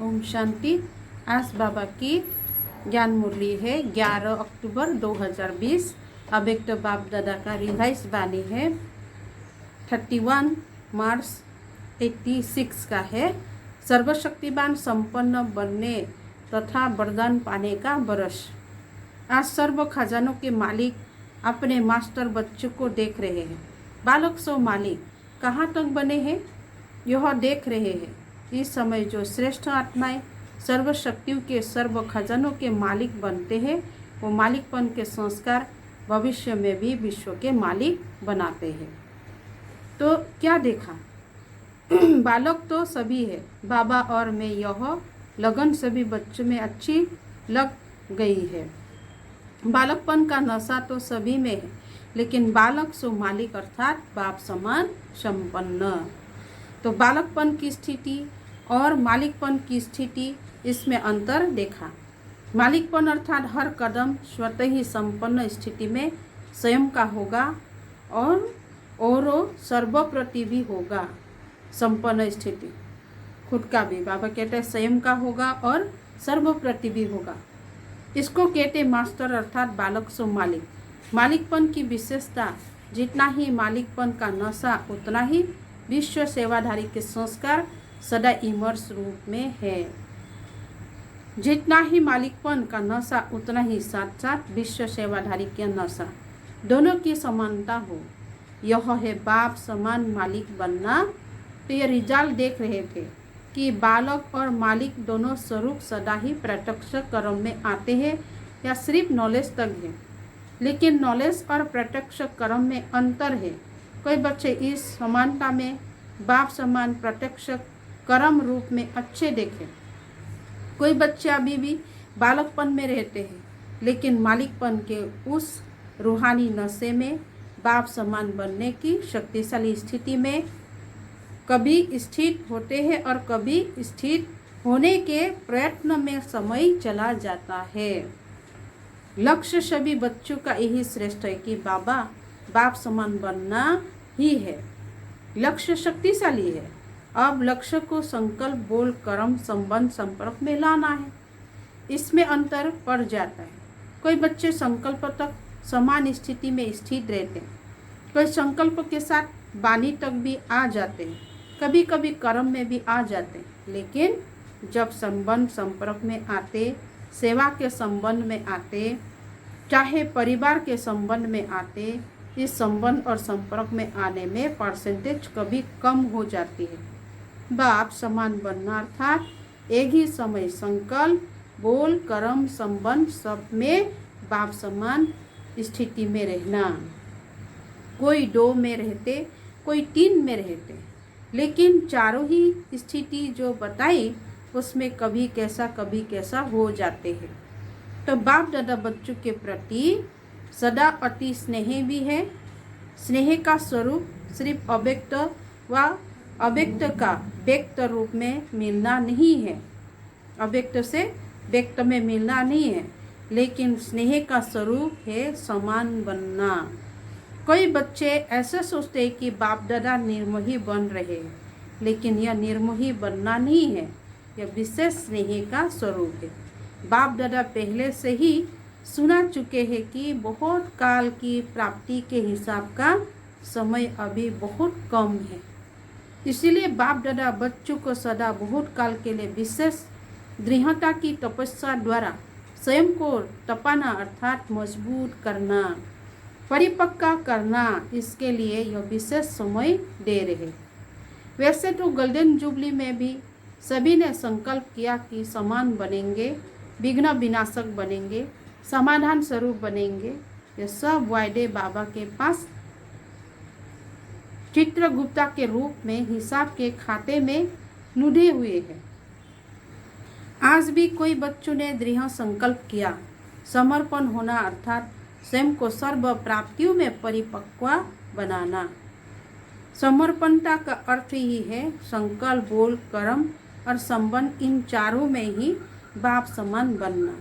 ओम शांति। आज बाबा की ज्ञान मुरली है 11 अक्टूबर 2020। अव्यक्त बाप दादा का रिवाइज वाणी है 31 मार्च 86 का है। सर्वशक्तिवान संपन्न बनने तथा वरदान पाने का बरस। आज सर्व खजानों के मालिक अपने मास्टर बच्चों को देख रहे हैं। बालक सो मालिक कहाँ तक बने हैं यह देख रहे हैं। इस समय जो श्रेष्ठ आत्माएं सर्व शक्तियों के सर्व खजानों के मालिक बनते हैं वो मालिकपन के संस्कार भविष्य में भी विश्व के मालिक बनाते हैं। तो क्या देखा बालक तो सभी है, बाबा और मैं यह लगन सभी बच्चों में अच्छी लग गई है। बालकपन का नशा तो सभी में है, लेकिन बालक सो मालिक अर्थात बाप समान संपन्न। तो बालकपन की स्थिति और मालिकपन की स्थिति इसमें अंतर देखा। मालिकपन अर्थात हर कदम स्वतः ही संपन्न स्थिति में स्वयं का होगा और सर्वप्रति भी होगा। संपन्न स्थिति खुद का भी बाबा कहते हैं स्वयं का होगा और सर्वप्रति भी होगा। इसको कहते मास्टर अर्थात बालक सो मालिक। मालिकपन की विशेषता जितना ही मालिकपन का नशा उतना ही विश्व सेवाधारी के संस्कार सदा इमर्स रूप में है। जितना ही मालिकपन का नशा उतना ही साथ साथ विश्व सेवाधारी के नशा, दोनों की समानता हो, यह है बाप समान मालिक बनना। तो ये रिजल्ट देख रहे थे कि बालक और मालिक दोनों स्वरूप सदा ही प्रत्यक्ष कर्म में आते हैं या सिर्फ नॉलेज तक है, लेकिन नॉलेज और प्रत्यक्ष कर्म में अंतर है। कोई बच्चे इस समानता में बाप समान प्रत्यक्ष कर्म रूप में अच्छे देखें। कोई बच्चे अभी भी बालकपन में रहते हैं, लेकिन मालिकपन के उस रूहानी नशे में बाप समान बनने की शक्तिशाली स्थिति में कभी स्थित होते हैं और कभी स्थित होने के प्रयत्न में समय चला जाता है। लक्ष्य सभी बच्चों का यही श्रेष्ठ है कि बाप समान बनना ही है। लक्ष्य शक्तिशाली है। अब लक्ष्य को संकल्प बोल कर्म संबंध संपर्क में लाना है, इसमें अंतर पड़ जाता है। कोई बच्चे संकल्प तक समान स्थिति में स्थित रहते हैं, कोई संकल्प के साथ वाणी तक भी आ जाते हैं, कभी कभी कर्म में भी आ जाते हैं, लेकिन जब संबंध संपर्क में आते, सेवा के संबंध में आते, चाहे परिवार के संबंध में आते, इस संबंध और संपर्क में आने में परसेंटेज कभी कम हो जाती है। बाप समान बनना अर्थात एक ही समय संकल्प बोल कर्म संबंध सब में बाप समान स्थिति में रहना। कोई 2 में रहते, कोई 3 में रहते, लेकिन चारों ही स्थिति जो बताई उसमें कभी कैसा हो जाते हैं। तो बाप दादा बच्चों के प्रति सदा अति स्नेही भी है। स्नेह का स्वरूप सिर्फ अव्यक्त व अव्यक्त का व्यक्त रूप में मिलना नहीं है, अव्यक्त से व्यक्त में मिलना नहीं है, लेकिन स्नेह का स्वरूप है समान बनना। कोई बच्चे ऐसे सोचते हैं कि बाप दादा निर्मोही बन रहे हैं, लेकिन यह निर्मोही बनना नहीं है, यह विशेष स्नेह का स्वरूप है। बाप दादा पहले से ही सुना चुके हैं कि बहुत काल की प्राप्ति के हिसाब का समय अभी बहुत कम है, इसीलिए बाप दादा बच्चों को सदा बहुत काल के लिए विशेष दृढ़ता की तपस्या द्वारा स्वयं को तपाना अर्थात मजबूत करना, परिपक्व करना, इसके लिए यह विशेष समय दे रहे। वैसे तो गोल्डन जुबली में भी सभी ने संकल्प किया कि समान बनेंगे, विघ्न विनाशक बनेंगे, समाधान स्वरूप बनेंगे। ये सब वायदे बाबा के पास चित्रगुप्ता के रूप में हिसाब के खाते में नुढ़े हुए हैं। आज भी कोई बच्चों ने दृढ़ संकल्प किया समर्पण होना अर्थात स्वयं को सर्व प्राप्तियों में परिपक्व बनाना। समर्पणता का अर्थ ही है संकल्प बोल कर्म और संबंध, इन चारों में ही बाप समान बनना।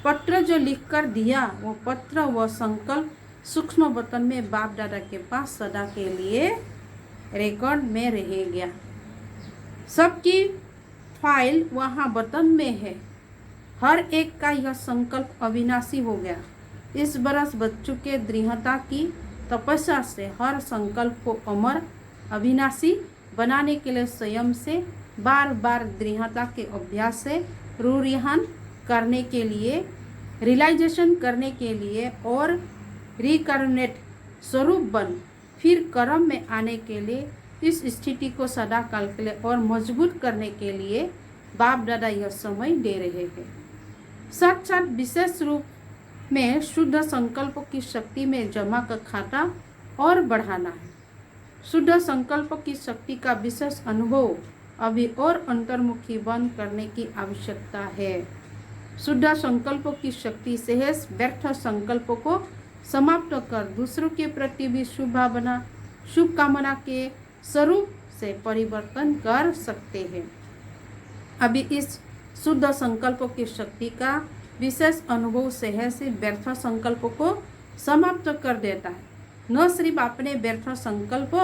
पत्र जो लिखकर दिया वो पत्र व संकल्प सूक्ष्म वतन में बाप दादा के पास सदा के लिए रिकॉर्ड में रह गया। सबकी फाइल वहाँ बर्तन में है। हर एक का यह संकल्प अविनाशी हो गया। इस बरस बच्चों के दृढ़ता की तपस्या से हर संकल्प को अमर अविनाशी बनाने के लिए स्वयं से बार बार दृढ़ता के अभ्यास से रूरिहान करने के लिए, रियलाइजेशन करने के लिए और रिकर्नेट स्वरूप बन फिर कर्म में आने के लिए, इस स्थिति को सदा काल के लिए और मजबूत करने के लिए बाप दादा यह समय दे रहे हैं। साथ साथ विशेष रूप में शुद्ध संकल्प की शक्ति में जमा का खाता और बढ़ाना है। शुद्ध संकल्प की शक्ति का विशेष अनुभव अभी और अंतर्मुखी बन करने की आवश्यकता है। शुद्ध संकल्प की शक्ति से व्यर्थ संकल्प को समाप्त कर दूसरों के प्रति भी शुभ कामना के स्वरूप से परिवर्तन कर सकते हैं। अभी इस शुद्ध संकल्प की शक्ति का विशेष अनुभव से व्यर्थ संकल्प को समाप्त कर देता है। न सिर्फ अपने व्यर्थ संकल्प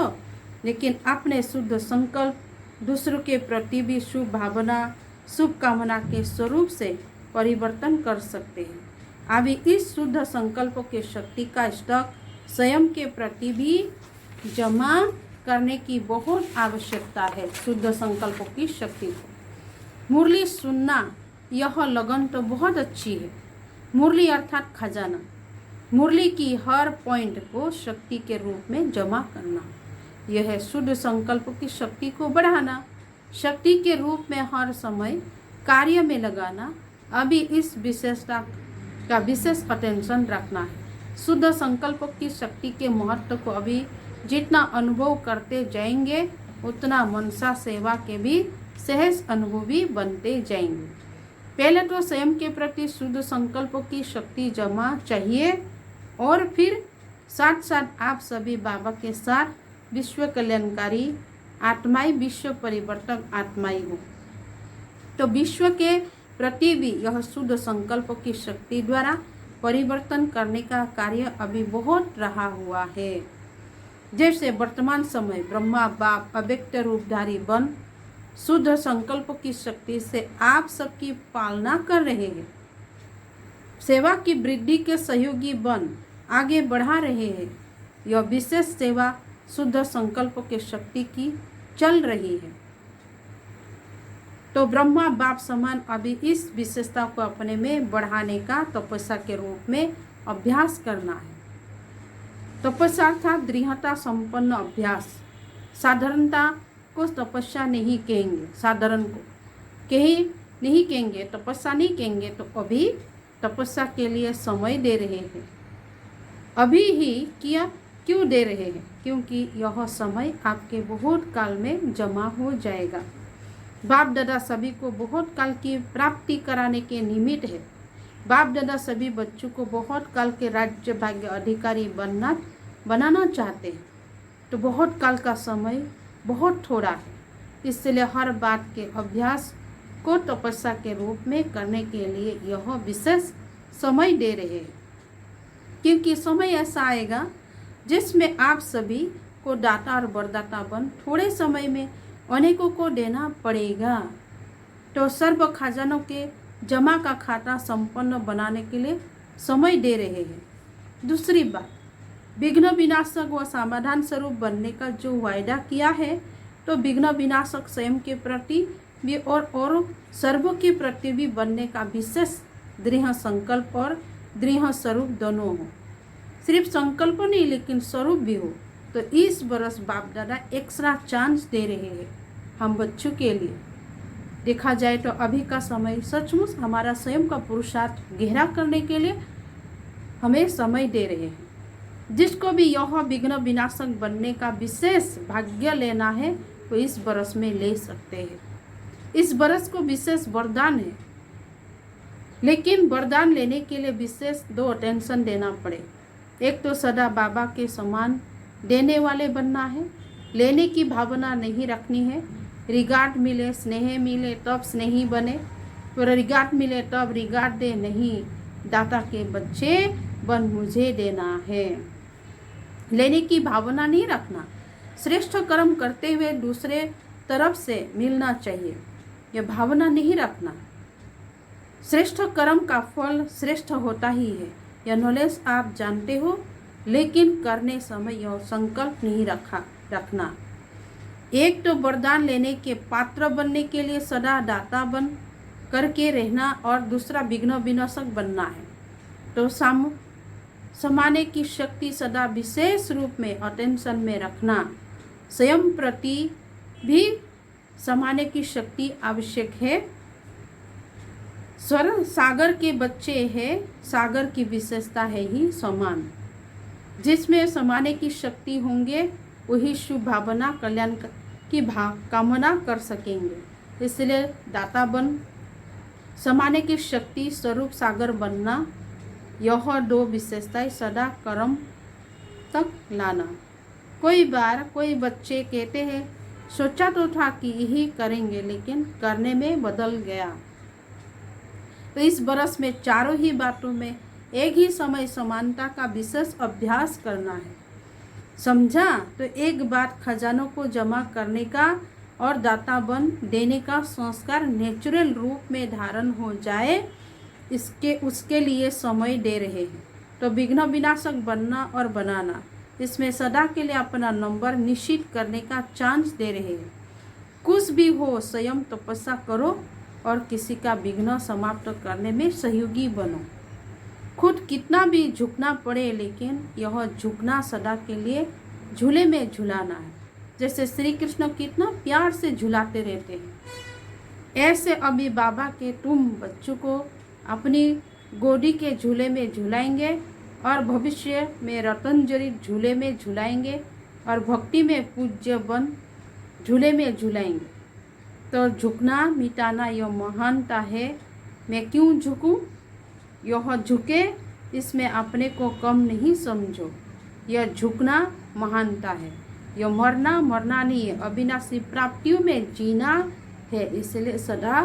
लेकिन अपने शुद्ध संकल्प दूसरों के प्रति भी शुभ कामना के स्वरूप से परिवर्तन कर सकते हैं। अभी इस शुद्ध संकल्प के शक्ति का स्टॉक स्वयं के प्रति भी जमा करने की बहुत आवश्यकता है। शुद्ध संकल्प की शक्ति को मुरली सुनना, यह लगन तो बहुत अच्छी है। मुरली अर्थात खजाना, मुरली की हर पॉइंट को शक्ति के रूप में जमा करना, यह है शुद्ध संकल्प की शक्ति को बढ़ाना, शक्ति के रूप में हर समय कार्य में लगाना। अभी इस विशेषता का विशेष अटेंशन रखना है। शुद्ध संकल्प की शक्ति के महत्व को अभी जितना अनुभव करते जाएंगे उतना मनसा सेवा के भी सहज अनुभवी बनते जाएंगे। पहले तो स्वयं के प्रति शुद्ध संकल्प की शक्ति जमा चाहिए और फिर साथ साथ आप सभी बाबा के साथ विश्व कल्याणकारी आत्माई, विश्व परिवर्तक आत्माई हो, तो विश्व के प्रति भी यह शुद्ध संकल्प की शक्ति द्वारा परिवर्तन करने का कार्य अभी बहुत रहा हुआ है। जैसे वर्तमान समय ब्रह्मा बाप अव्यक्त रूपधारी बन शुद्ध संकल्प की शक्ति से आप सबकी पालना कर रहे हैं, सेवा की वृद्धि के सहयोगी बन आगे बढ़ा रहे हैं। यह विशेष सेवा शुद्ध संकल्प के शक्ति की चल रही है। तो ब्रह्मा बाप समान अभी इस विशेषता को अपने में बढ़ाने का तपस्या के रूप में अभ्यास करना है। तपस्या अर्थात दृढ़ता संपन्न अभ्यास। साधारणता को तपस्या नहीं कहेंगे, साधारण को नहीं कहेंगे, तपस्या नहीं कहेंगे। तो अभी तपस्या के लिए समय दे रहे हैं। अभी ही क्यों दे रहे हैं? क्योंकि यह समय आपके बहुत काल में जमा हो जाएगा। बाप दादा सभी को बहुत काल की प्राप्ति कराने के निमित्त है। बाप दादा सभी बच्चों को बहुत काल के राज्य भाग्य अधिकारी बनाना चाहते हैं। तो बहुत काल का समय बहुत थोड़ा है, इसलिए हर बात के अभ्यास को तपस्या के रूप में करने के लिए यह विशेष समय दे रहे हैं। क्योंकि समय ऐसा आएगा जिसमें आप सभी को दाता और वरदाता बन थोड़े समय में अनेकों को देना पड़ेगा। तो सर्व खजानों के जमा का खाता संपन्न बनाने के लिए समय दे रहे हैं। दूसरी बात, विघ्न विनाशक व समाधान स्वरूप बनने का जो वायदा किया है, तो विघ्न विनाशक स्वयं के प्रति भी और सर्वों के प्रति भी बनने का विशेष दृढ़ संकल्प और दृढ़ स्वरूप दोनों हो। सिर्फ संकल्प नहीं लेकिन स्वरूप भी हो। तो इस बरस बाप दादा एक्स्ट्रा चांस दे रहे हैं हम बच्चों के लिए। देखा जाए तो अभी का समय सचमुच हमारा स्वयं का पुरुषार्थ गहरा करने के लिए हमें समय दे रहे हैं। जिसको भी यह विघ्न विनाशक बनने का विशेष भाग्य लेना है तो इस बरस में ले सकते हैं। इस बरस को विशेष वरदान है, लेकिन वरदान लेने के लिए विशेष 2 अटेंशन देना पड़े। एक तो सदा बाबा के समान देने वाले बनना है, लेने की भावना नहीं रखनी है। रिगार्ड मिले स्नेह मिले तब स्नेही बने, तो रिगार्ड मिले तब रिगार्ड दे, नहीं दाता के बच्चे बन मुझे देना है। लेने की भावना नहीं रखना, श्रेष्ठ कर्म करते हुए दूसरे तरफ से मिलना चाहिए। यह भावना नहीं रखना। श्रेष्ठ कर्म का फल श्रेष्ठ होता ही है, यह नॉलेज आप जानते हो, लेकिन करने समय यह संकल्प नहीं रखना। एक तो वरदान लेने के पात्र बनने के लिए सदा दाता बन करके रहना, और दूसरा विघ्न विनाशक बनना है। तो समाने की शक्ति सदा विशेष रूप में अटेंशन में रखना। स्वयं प्रति भी समाने की शक्ति आवश्यक है। स्वर सागर के बच्चे हैं, सागर की विशेषता है ही समान। जिसमें समाने की शक्ति होंगे वही शुभ भावना कल्याण की कामना कर सकेंगे। इसलिए दाता बन समाने की शक्ति स्वरूप सागर बनना, यह दो विशेषताएं सदा कर्म तक लाना। कोई बार कोई बच्चे कहते हैं सोचा तो था कि यही करेंगे, लेकिन करने में बदल गया। तो इस बरस में चारों ही बातों में एक ही समय समानता का विशेष अभ्यास करना है। समझा? तो एक बात, खजानों को जमा करने का और दाता बन देने का संस्कार नेचुरल रूप में धारण हो जाए, उसके लिए समय दे रहे हैं। तो विघ्न विनाशक बनना और बनाना, इसमें सदा के लिए अपना नंबर निश्चित करने का चांस दे रहे हैं। कुछ भी हो स्वयं तपस्या करो और किसी का विघ्न समाप्त करने में सहयोगी बनो। खुद कितना भी झुकना पड़े, लेकिन यह झुकना सदा के लिए झूले में झुलाना है। जैसे श्री कृष्ण कितना प्यार से झुलाते रहते हैं, ऐसे अभी बाबा के तुम बच्चों को अपनी गोदी के झूले में झुलाएंगे, और भविष्य में रतन जड़ित झूले में झुलाएंगे, और भक्ति में पूज्य बन झूले में झुलाएंगे। तो झुकना मिटाना यह महानता है। मैं क्यों झुकूं? यह झुके, इसमें अपने को कम नहीं समझो। यह झुकना महानता है। यह मरना नहीं है, अविनाशी प्राप्तियों में जीना है। इसलिए सदा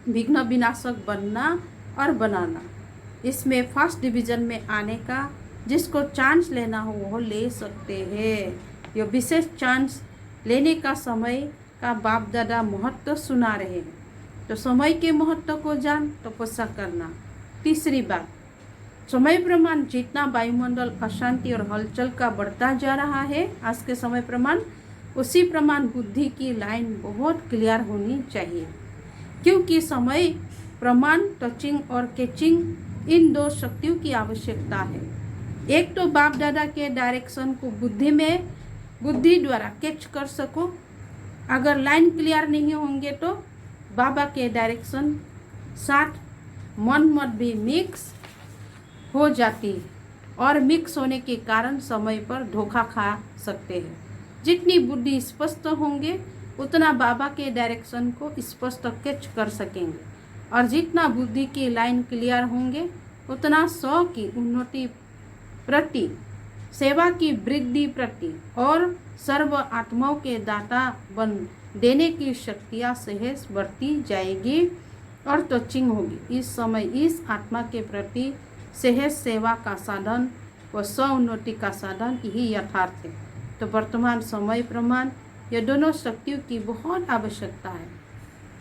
विघ्न विनाशक बनना और बनाना। इसमें फर्स्ट डिवीजन में आने का जिसको चांस लेना हो वो ले सकते हैं। यह विशेष चांस लेने का समय का बाप दादा महत्व सुना रहे हैं। तो समय के महत्व को जान, तपस्या करना। तीसरी बात, समय प्रमाण जितना वायुमंडल अशांति और हलचल का बढ़ता जा रहा है आज के समय प्रमाण, उसी प्रमाण बुद्धि की लाइन बहुत क्लियर होनी चाहिए। क्योंकि समय प्रमाण टचिंग और कैचिंग इन दो शक्तियों की आवश्यकता है। एक तो बाप दादा के डायरेक्शन को बुद्धि द्वारा कैच कर सको। अगर लाइन क्लियर नहीं होंगे तो बाबा के डायरेक्शन साथ मन मत भी मिक्स हो जाती है, और मिक्स होने के कारण समय पर धोखा खा सकते हैं। जितनी बुद्धि स्पष्ट होंगे उतना बाबा के डायरेक्शन को स्पष्ट कैच कर सकेंगे, और जितना बुद्धि की लाइन क्लियर होंगे उतना 100 की उन्नति प्रति, सेवा की वृद्धि प्रति और सर्व आत्माओं के दाता बन देने की शक्तियाँ सहज बढ़ती जाएगी और टचिंग होगी। इस समय इस आत्मा के प्रति सहज सेवा का साधन व स्व उन्नति का साधन यही यथार्थ है। तो वर्तमान समय प्रमाण ये दोनों शक्तियों की बहुत आवश्यकता है।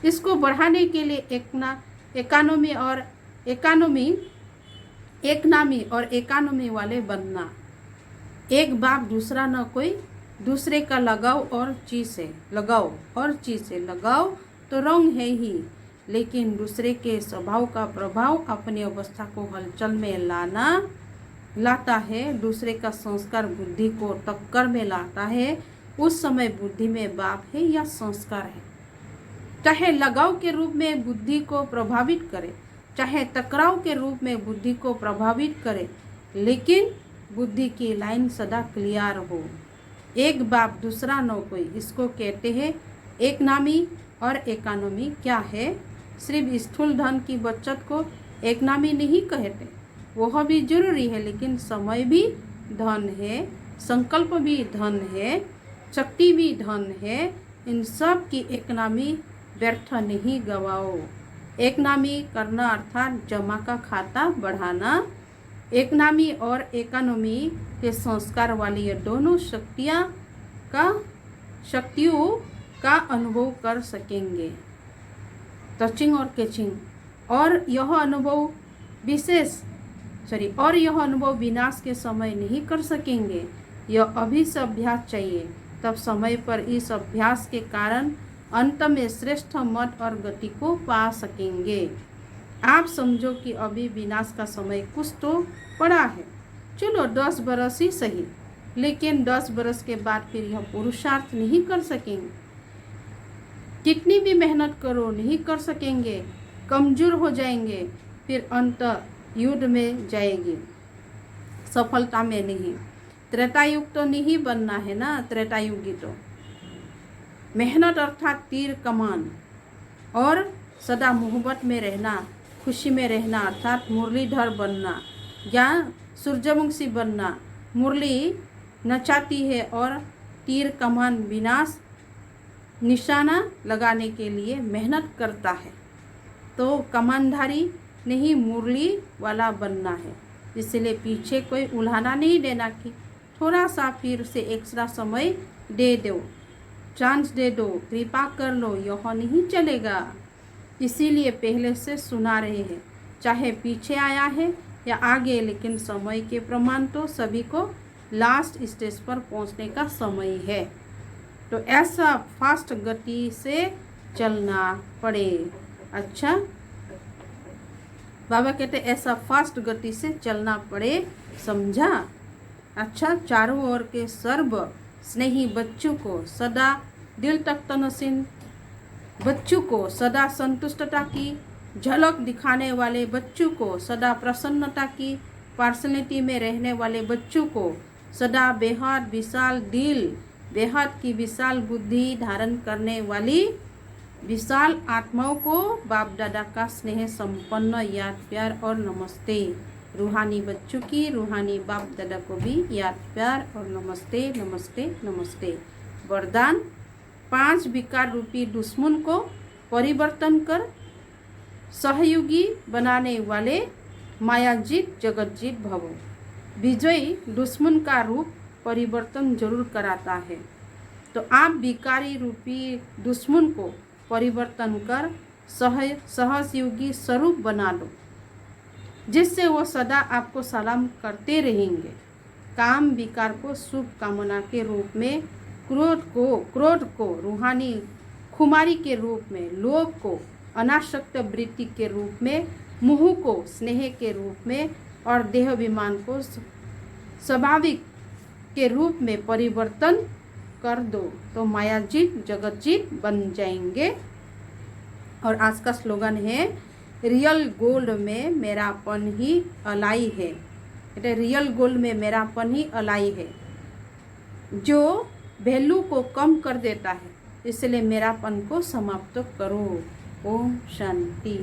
इसको बढ़ाने के लिए एकानमी वाले बनना। एक बाप दूसरा न कोई, दूसरे का लगाओ और चीज़ से लगाओ तो रंग है ही, लेकिन दूसरे के स्वभाव का प्रभाव अपनी अवस्था को हलचल में लाता है। दूसरे का संस्कार बुद्धि को टक्कर में लाता है। उस समय बुद्धि में बाप है या संस्कार है। चाहे लगाव के रूप में बुद्धि को प्रभावित करे, चाहे टकराव के रूप में बुद्धि को प्रभावित करे, लेकिन बुद्धि की लाइन सदा क्लियर हो। एक बाप दूसरा न कोई, इसको कहते हैं एक नामी और एकानमी। क्या है? सिर्फ स्थूल धन की बचत को एक नामी नहीं कहते, वह भी जरूरी है, लेकिन समय भी धन है, संकल्प भी धन है, शक्ति भी धन है। इन सब की एक नामी व्यर्थ नहीं गवाओ। एक नामी करना अर्थात जमा का खाता बढ़ाना। एक नामी और एकानमी के संस्कार वाली ये दोनों शक्तियों का अनुभव कर सकेंगे। टचिंग और कैचिंग, और यह अनुभव विनाश के समय नहीं कर सकेंगे। यह अभी से अभ्यास चाहिए, तब समय पर इस अभ्यास के कारण अंत में श्रेष्ठ मत और गति को पा सकेंगे। आप समझो कि अभी विनाश का समय कुछ तो पड़ा है, चलो 10 बरस ही सही, लेकिन 10 बरस के बाद फिर यह पुरुषार्थ नहीं कर सकेंगे। कितनी भी मेहनत करो नहीं कर सकेंगे, कमजोर हो जाएंगे, फिर अंत युद्ध में जाएगी, सफलता में नहीं। त्रेतायुग तो नहीं बनना है ना, त्रेतायुगी तो मेहनत अर्थात तीर कमान, और सदा मोहब्बत में रहना, खुशी में रहना अर्थात मुरलीधर बनना या सूर्यवंशी बनना। मुरली नचाती है और तीर कमान विनाश निशाना लगाने के लिए मेहनत करता है, तो कमानधारी नहीं मुरली वाला बनना है। इसलिए पीछे कोई उल्हाना नहीं देना कि थोड़ा सा फिर से एक्स्ट्रा समय दे दो, चांस दे दो, कृपा कर लो, यह नहीं चलेगा। इसीलिए पहले से सुना रहे हैं, चाहे पीछे आया है या आगे, लेकिन समय के प्रमाण तो सभी को लास्ट स्टेज पर पहुंचने का समय है। तो ऐसा फास्ट गति से चलना पड़े। अच्छा, बाबा कहते ऐसा फास्ट गति से चलना पड़े, समझा? अच्छा, चारों ओर के सर्व स्नेही बच्चों को सदा दिल तक तनसीन बच्चों को सदा संतुष्टता की झलक दिखाने वाले बच्चों को, सदा प्रसन्नता की पर्सनैलिटी में रहने वाले बच्चों को, सदा बेहद विशाल दिल, बेहद की विशाल बुद्धि धारण करने वाली विशाल आत्माओं को बाप दादा का स्नेह संपन्न याद प्यार और नमस्ते। रूहानी बच्चों की रूहानी बाप दादा को भी याद प्यार और नमस्ते नमस्ते नमस्ते। वरदान, 5 विकार रूपी दुश्मन को परिवर्तन कर सहयोगी बनाने वाले मायाजीत जगतजीत भवो। विजयी दुश्मन का रूप परिवर्तन जरूर कराता है, तो आप विकारी रूपी दुश्मन को परिवर्तन कर सहयोगी स्वरूप बना लो, जिससे वो सदा आपको सलाम करते रहेंगे। काम विकार को शुभ कामना के रूप में, क्रोध को रूहानी खुमारी के रूप में, लोभ को अनासक्त वृत्ति के रूप में, मोह को स्नेह के रूप में और देहाभिमान को स्वाभाविक के रूप में परिवर्तन कर दो, तो मायाजीत जगतजीत बन जाएंगे। और आज का स्लोगन है, रियल गोल्ड में मेरापन ही अलाई है। रियल गोल्ड में मेरापन ही अलाई है, जो वैल्यू को कम कर देता है, इसलिए मेरापन को समाप्त करो। ओम शांति।